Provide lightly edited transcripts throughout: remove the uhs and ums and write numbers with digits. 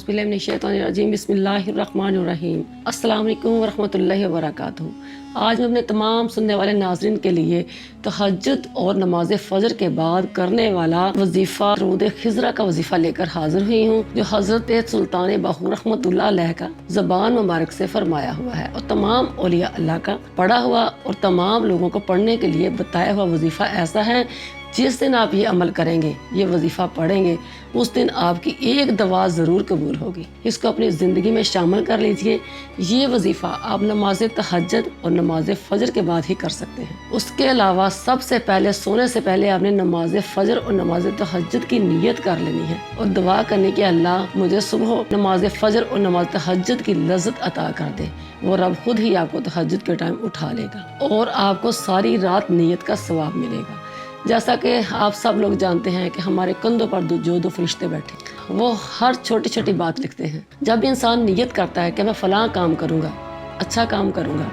बिल्लाहि मिनश्शैतानिर्रजीम बिस्मिल्लाहिर्रहमानिर्रहीम। अस्सलाम वालेकुम वरहमतुल्लाहि वबरकातुहू। आज मैं अपने तमाम सुनने वाले नाज़रीन के लिए तहज्जुद और नमाज फ़जर के बाद करने वाला वजीफ़ा दरूद खिज़रा का वजीफ़ा लेकर हाजिर हुई हूँ, जो हज़रत सुल्तान बाहू रहमतुल्लाह अलैह का ज़बान मुबारक से फरमाया हुआ है और तमाम औलिया अल्लाह का पढ़ा हुआ और तमाम लोगों को पढ़ने के लिए बताया हुआ वजीफ़ा ऐसा है, जिस दिन आप ये अमल करेंगे, ये वजीफ़ा पढ़ेंगे, उस दिन आपकी एक दवा ज़रूर कबूल होगी। इसको अपनी ज़िंदगी में शामिल कर लीजिए। ये वजीफ़ा आप नमाज तहज्जुद और नमाज फ़जर के बाद ही कर सकते हैं। उसके अलावा सबसे पहले सोने से पहले आपने नमाज फ़जर और नमाज तहज्जुद की नीयत कर लेनी है और दुआ करने की अल्लाह मुझे सुबह नमाज फ़जर और नमाज तहज्जुद की लज़्ज़त अता कर दे। वो रब खुद ही आपको तहज्जुद के टाइम उठा लेगा और आपको सारी रात नीयत का सवाब मिलेगा। जैसा कि आप सब लोग जानते हैं कि हमारे कंधों पर जो दो फरिश्ते बैठे, वो हर छोटी छोटी बात लिखते हैं। जब भी इंसान नियत करता है कि मैं फ़लाँ काम करूँगा, अच्छा काम करूँगा,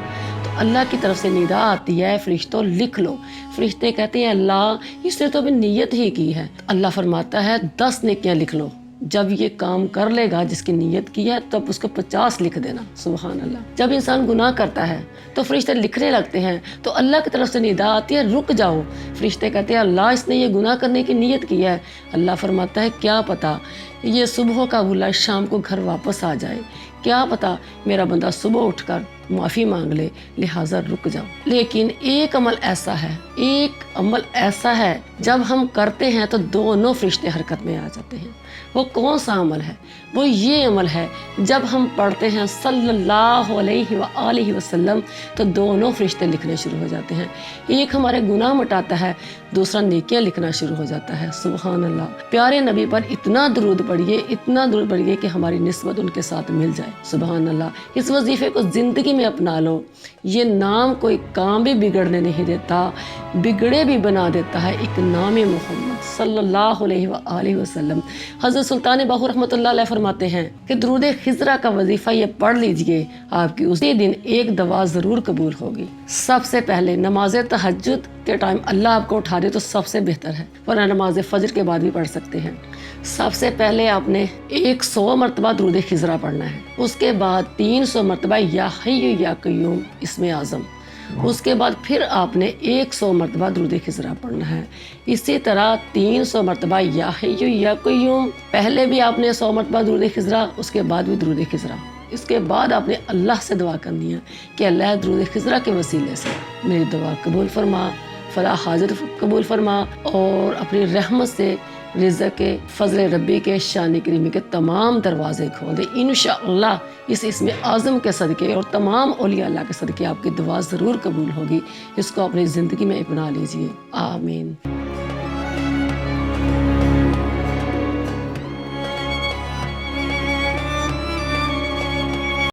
तो अल्लाह की तरफ से निदा आती है, फरिश्तों लिख लो। फरिश्ते कहते हैं अल्लाह इसने तो अभी नियत ही की है। अल्लाह फरमाता है 10 नेकियां लिख लो। जब ये काम कर लेगा जिसकी नीयत की है, तब उसको 50 लिख देना। सुभान अल्लाह। जब इंसान गुनाह करता है तो फरिश्ते लिखने लगते हैं, तो अल्लाह की तरफ से निदा आती है रुक जाओ। फरिश्ते कहते हैं अल्लाह इसने ये गुनाह करने की नीयत की है। अल्लाह फरमाता है क्या पता ये सुबह का बुला शाम को घर वापस आ जाए, क्या पता मेरा बंदा सुबह उठकर माफ़ी मांग ले, लिहाजा रुक जाओ। लेकिन एक अमल ऐसा है जब हम करते हैं तो दोनों फरिश्ते हरकत में आ जाते हैं। वो कौन सा अमल है? वो ये अमल है जब हम पढ़ते हैं सल्लल्लाहु अलैहि वसल्लम, तो दोनों फरिश्ते लिखने शुरू हो जाते हैं। एक हमारे गुनाह मिटाता है, दूसरा नेकियां लिखना शुरू हो जाता है। सुभान अल्लाह। प्यारे नबी पर इतना दरूद पढ़िए कि हमारी निस्बत उनके साथ मिल जाए। सुभान अल्लाह। इस वजीफे को ज़िंदगी में अपना लो। ये नाम कोई काम भी बिगड़ने नहीं देता, बिगड़े भी बना देता है। एक नाम मोहम्मद सल्लल्लाहु अलैहि वसल्लम। हज़रत सुल्तान बाहू रहमतुल्लाह अलैह फरमाते हैं कि दरूद खिज़रा का वजीफ़ा ये पढ़ लीजिए, आपकी उसी दिन एक दवा ज़रूर कबूल होगी। सबसे पहले नमाज तहज्जुद के टाइम अल्लाह आपको उठा दे तो सबसे बेहतर है, वरना नमाज फ़जर के बाद भी पढ़ सकते हैं। सबसे पहले आपने 100 मरतबा दरूद खिज़रा पढ़ना है। उसके बाद 300 मरतबा या हय्यु या क़य्यूम इसमें आज़म। उसके बाद फिर आपने 100 मरतबा दरूद खिज़रा पढ़ना है। इसी तरह 300 मरतबा या हय्यु या क़य्यूम। पहले भी आपने 100 मरतबा दरूद खिज़रा, उसके बाद भी दरूद खिज़रा। इसके बाद आपने अल्लाह से दुआ करनी है कि अल्लाह दरूद खिज़रा के वसीले से मेरी दुआ कबूल फरमा, फलाह हाजिर कबूल फरमा और अपनी रहमत से रिज़्क़ के फ़ज़ल रब्बी के शान करीमी के तमाम दरवाज़े खोल दे। इंशाअल्लाह इसमें आज़म के सदक़े और तमाम औलिया अल्लाह के सदक़े आपकी दुआ ज़रूर कबूल होगी। इसको अपनी ज़िंदगी में अपना लीजिए। आमीन।